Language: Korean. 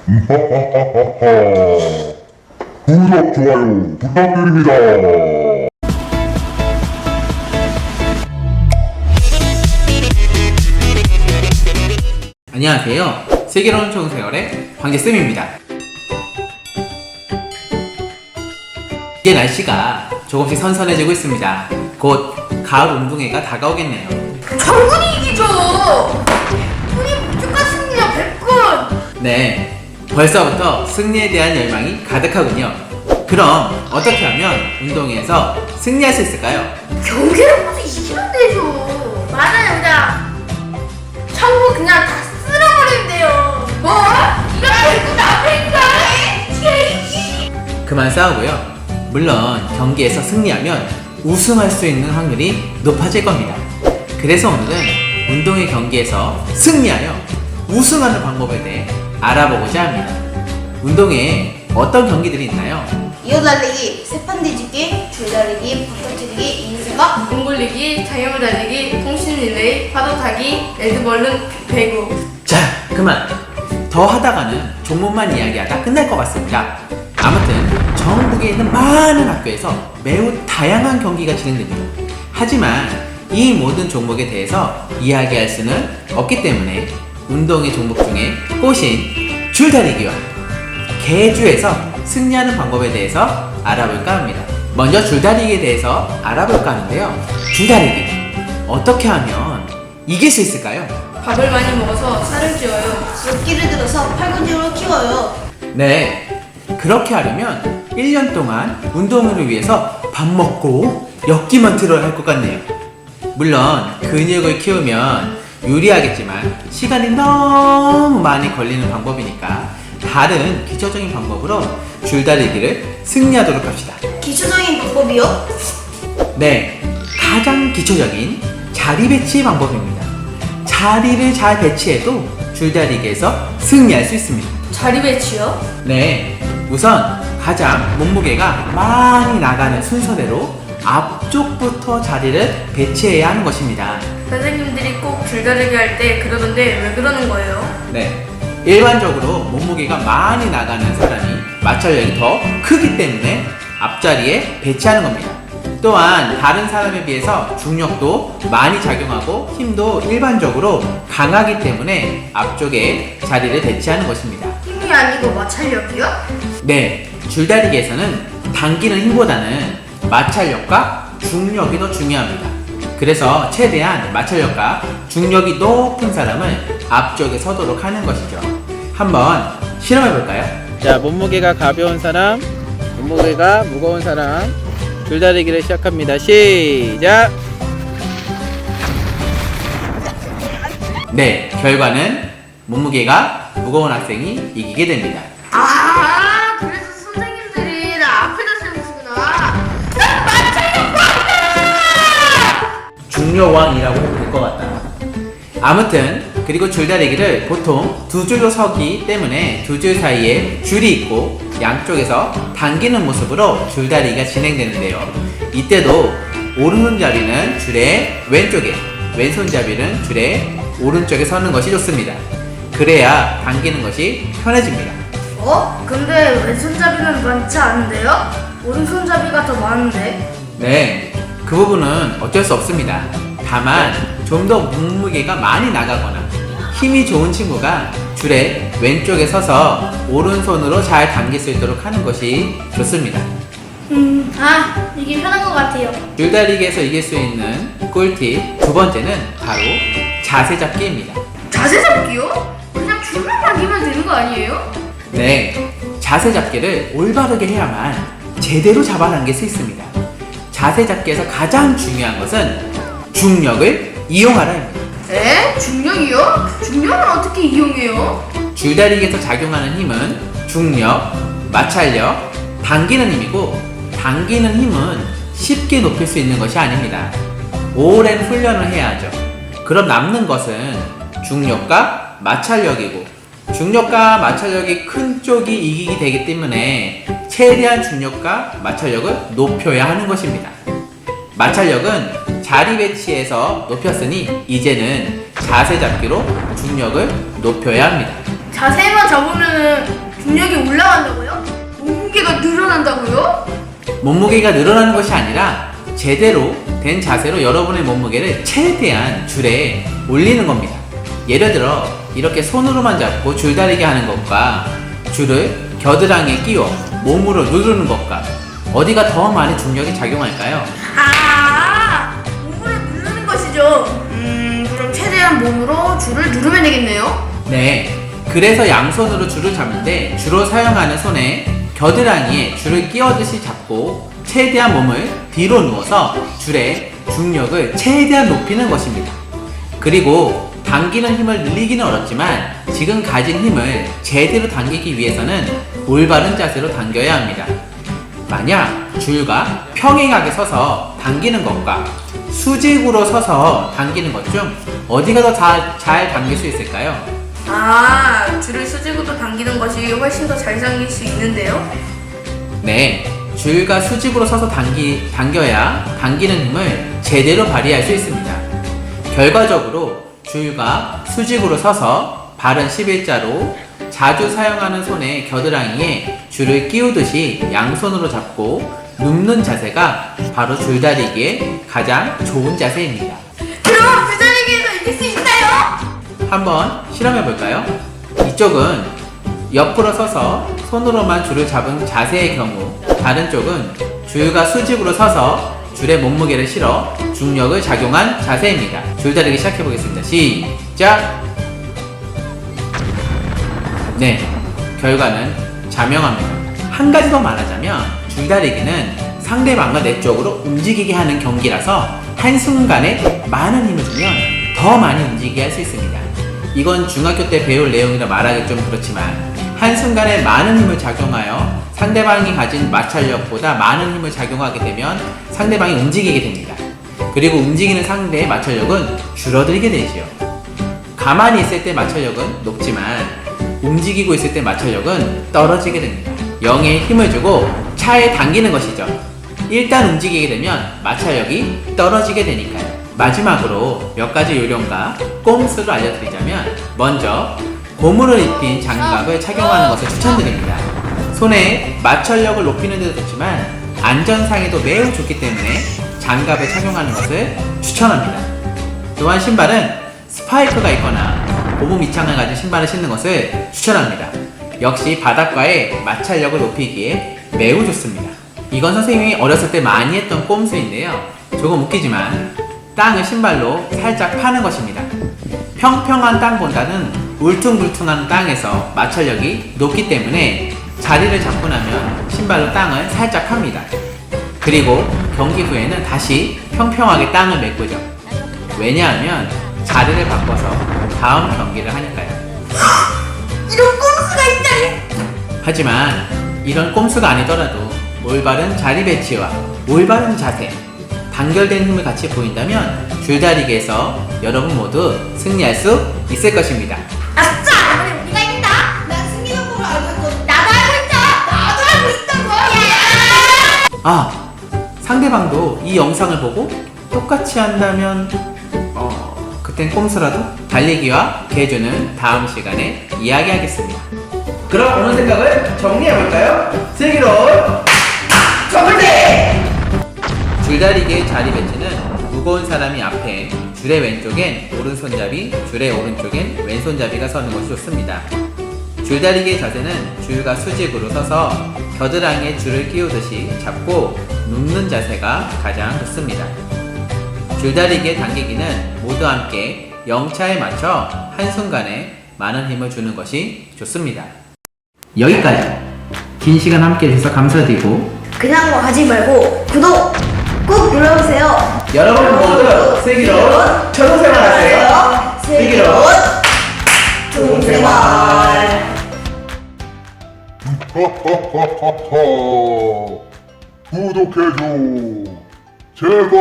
구독, 좋아요 부탁드립니다. 안녕하세요. 슬기로운 총세월의 황제쌤입니다. 이제 날씨가 조금씩 선선해지고 있습니다. 곧 가을 운동회가 다가오겠네요. 정군이 이기죠. 우리 무조건 승리야 100군. 네, 벌써부터 승리에 대한 열망이 가득하군요. 그럼 어떻게 하면 운동회에서 승리할 수 있을까요? 경기를 모두 이기면 되죠. 맞아요. 그냥 전부 그냥 다 쓸어버리면 돼요. 뭐? 이런 100군 앞에인가? 그만 싸우고요. 물론 경기에서 승리하면 우승할 수 있는 확률이 높아질 겁니다. 그래서 오늘은 운동회 경기에서 승리하여 우승하는 방법에 대해 알아보고자 합니다. 운동회에 어떤 경기들이 있나요? 이어달리기, 세판 뒤집기, 줄다리기, 바꿔치기, 인수각, 공굴리기, 장애물 달리기, 통신 릴레이, 파도 타기, 레드벌룬, 배구. 자, 그만! 더 하다가는 종목만 이야기하다 끝날 것 같습니다. 아무튼 전국에 있는 많은 학교에서 매우 다양한 경기가 진행됩니다. 하지만 이 모든 종목에 대해서 이야기할 수는 없기 때문에 운동의 종목 중에 꽂힌 줄다리기와 계주에서 승리하는 방법에 대해서 알아볼까 합니다. 먼저 줄다리기에 대해서 알아볼까 하는데요. 줄다리기, 어떻게 하면 이길 수 있을까요? 밥을 많이 먹어서 살을 찌워요. 습기를 들어서 팔근육을 키워요. 네, 그렇게 하려면 1년 동안 운동을 위해서 밥 먹고 엮기만 들어야 할 것 같네요. 물론 근육을 키우면 유리하겠지만 시간이 너무 많이 걸리는 방법이니까 다른 기초적인 방법으로 줄다리기를 승리하도록 합시다. 기초적인 방법이요? 네, 가장 기초적인 자리 배치 방법입니다. 자리를 잘 배치해도 줄다리기에서 승리할 수 있습니다. 자리 배치요? 네, 우선 가장 몸무게가 많이 나가는 순서대로 앞쪽부터 자리를 배치해야 하는 것입니다. 선생님들이 꼭 줄다리기 할 때 그러던데 왜 그러는 거예요? 네, 일반적으로 몸무게가 많이 나가는 사람이 마찰력이 더 크기 때문에 앞자리에 배치하는 겁니다. 또한 다른 사람에 비해서 중력도 많이 작용하고 힘도 일반적으로 강하기 때문에 앞쪽에 자리를 배치하는 것입니다. 힘이 아니고 마찰력이요? 네, 줄다리기에서는 당기는 힘보다는 마찰력과 중력이 더 중요합니다. 그래서 최대한 마찰력과 중력이 높은 사람을 앞쪽에 서도록 하는 것이죠. 한번 실험해 볼까요? 자, 몸무게가 가벼운 사람, 몸무게가 무거운 사람, 줄다리기를 시작합니다. 시작! 네, 결과는 몸무게가 무거운 학생이 이기게 됩니다. 아, 그래서 선생님들이 나 앞에다 세우시구나. 난 마찰력 중력왕이라고 해도 될 것 같다. 아무튼 그리고 줄다리기를 보통 두 줄로 서기 때문에 두 줄 사이에 줄이 있고 양쪽에서 당기는 모습으로 줄다리기가 진행되는데요. 이때도 오른손잡이는 줄의 왼쪽에, 왼손잡이는 줄의 오른쪽에 서는 것이 좋습니다. 그래야 당기는 것이 편해집니다. 근데 왼손잡이는 많지 않은데요? 오른손잡이가 더 많은데? 네, 그 부분은 어쩔 수 없습니다. 다만 좀 더 몸무게가 많이 나가거나 힘이 좋은 친구가 줄의 왼쪽에 서서 오른손으로 잘 당길 수 있도록 하는 것이 좋습니다. 이게 편한 것 같아요. 줄다리기에서 이길 수 있는 꿀팁 두 번째는 바로 자세 잡기입니다. 자세 잡기요? 그냥 줄만 당기면 되는 거 아니에요? 네, 자세 잡기를 올바르게 해야만 제대로 잡아당길 수 있습니다. 자세 잡기에서 가장 중요한 것은 중력을 이용하라입니다. 중력이요? 중력을 어떻게 이용해요? 줄다리기에서 작용하는 힘은 중력, 마찰력, 당기는 힘이고 당기는 힘은 쉽게 높일 수 있는 것이 아닙니다. 오랜 훈련을 해야 하죠. 그럼 남는 것은 중력과 마찰력이고 중력과 마찰력이 큰 쪽이 이기게 되기 때문에 최대한 중력과 마찰력을 높여야 하는 것입니다. 마찰력은 자리 배치에서 높였으니 이제는 자세 잡기로 중력을 높여야 합니다. 자세만 잡으면 몸무게가 늘어나는 것이 아니라 제대로 된 자세로 여러분의 몸무게를 최대한 줄에 올리는 겁니다. 예를 들어 이렇게 손으로만 잡고 줄다리기 하는 것과 줄을 겨드랑이에 끼워 몸으로 누르는 것과 어디가 더 많이 중력이 작용할까요? 몸으로 누르는 것이죠. 그럼 최대한 몸으로 줄을 누르면 되겠네요. 네, 그래서 양손으로 줄을 잡는데 주로 사용하는 손에 겨드랑이에 줄을 끼워듯이 잡고 최대한 몸을 뒤로 누워서 줄의 중력을 최대한 높이는 것입니다. 그리고 당기는 힘을 늘리기는 어렵지만 지금 가진 힘을 제대로 당기기 위해서는 올바른 자세로 당겨야 합니다. 만약 줄과 평행하게 서서 당기는 것과 수직으로 서서 당기는 것 중 어디가 더 잘 당길 수 있을까요? 줄을 수직으로 당기는 것이 훨씬 더 잘 당길 수 있는데요. 네, 줄과 수직으로 서서 당겨야 당기는 힘을 제대로 발휘할 수 있습니다. 결과적으로 줄과 수직으로 서서 발은 11자로 자주 사용하는 손의 겨드랑이에 줄을 끼우듯이 양손으로 잡고 눕는 자세가 바로 줄다리기의 가장 좋은 자세입니다. 그럼 줄다리기에서 이길 수 있나요? 한번 실험해 볼까요? 이쪽은 옆으로 서서 손으로만 줄을 잡은 자세의 경우, 다른 쪽은 줄과 수직으로 서서 줄에 몸무게를 실어 중력을 작용한 자세입니다. 줄다리기 시작해 보겠습니다. 시작! 네, 결과는 자명합니다. 한 가지 더 말하자면 줄다리기는 상대방을 내 쪽으로 움직이게 하는 경기라서 한순간에 많은 힘을 주면 더 많이 움직이게 할 수 있습니다. 이건 중학교 때 배울 내용이라 말하기 좀 그렇지만 한순간에 많은 힘을 작용하여 상대방이 가진 마찰력보다 많은 힘을 작용하게 되면 상대방이 움직이게 됩니다. 그리고 움직이는 상대의 마찰력은 줄어들게 되지요. 가만히 있을 때 마찰력은 높지만 움직이고 있을 때 마찰력은 떨어지게 됩니다. 0에 힘을 주고 차에 당기는 것이죠. 일단 움직이게 되면 마찰력이 떨어지게 되니까요. 마지막으로 몇 가지 요령과 꼼수를 알려드리자면, 먼저 고무를 입힌 장갑을 착용하는 것을 추천드립니다. 손에 마찰력을 높이는 데도 좋지만 안전상에도 매우 좋기 때문에 장갑을 착용하는 것을 추천합니다. 또한 신발은 스파이크가 있거나 고무 밑창을 가진 신발을 신는 것을 추천합니다. 역시 바닥과의 마찰력을 높이기에 매우 좋습니다. 이건 선생님이 어렸을 때 많이 했던 꼼수인데요. 조금 웃기지만 땅을 신발로 살짝 파는 것입니다. 평평한 땅보다는 울퉁불퉁한 땅에서 마찰력이 높기 때문에 자리를 잡고 나면 신발로 땅을 살짝 팝니다. 그리고 경기 후에는 다시 평평하게 땅을 메꾸죠. 왜냐하면 자리를 바꿔서 다음 경기를 하니까요. 이런 꼼수가 있다니! 하지만 이런 꼼수가 아니더라도 올바른 자리 배치와 올바른 자세, 단결된 힘을 같이 보인다면 줄다리기에서 여러분 모두 승리할 수 있을 것입니다. 아싸! 이번에 우리가 이긴다! 난 승리 방법을 알고 있거든. 나도 알고 있다! 나도 알고 있다고! 상대방도 이 영상을 보고 똑같이 한다면 그땐 꼼수라도 달리기와 개주는 다음 시간에 이야기하겠습니다. 그럼 오늘 생각을 정리해볼까요? 슬기로운 첫 번째! 줄다리기의 자리 배치는 무거운 사람이 앞에, 줄의 왼쪽엔 오른손잡이, 줄의 오른쪽엔 왼손잡이가 서는 것이 좋습니다. 줄다리기의 자세는 줄과 수직으로 서서 겨드랑이에 줄을 끼우듯이 잡고 눕는 자세가 가장 좋습니다. 줄다리기의 당기기는 모두 함께 0차에 맞춰 한순간에 많은 힘을 주는 것이 좋습니다. 여기까지! 긴 시간 함께 해주셔서 감사드리고 그냥 뭐 하지 말고 구독 꾹 눌러주세요. 여러분 모두 슬기로운 초등생활 하세요. 슬기로운 초등생활. 하하하하하. 구독해줘. 제발.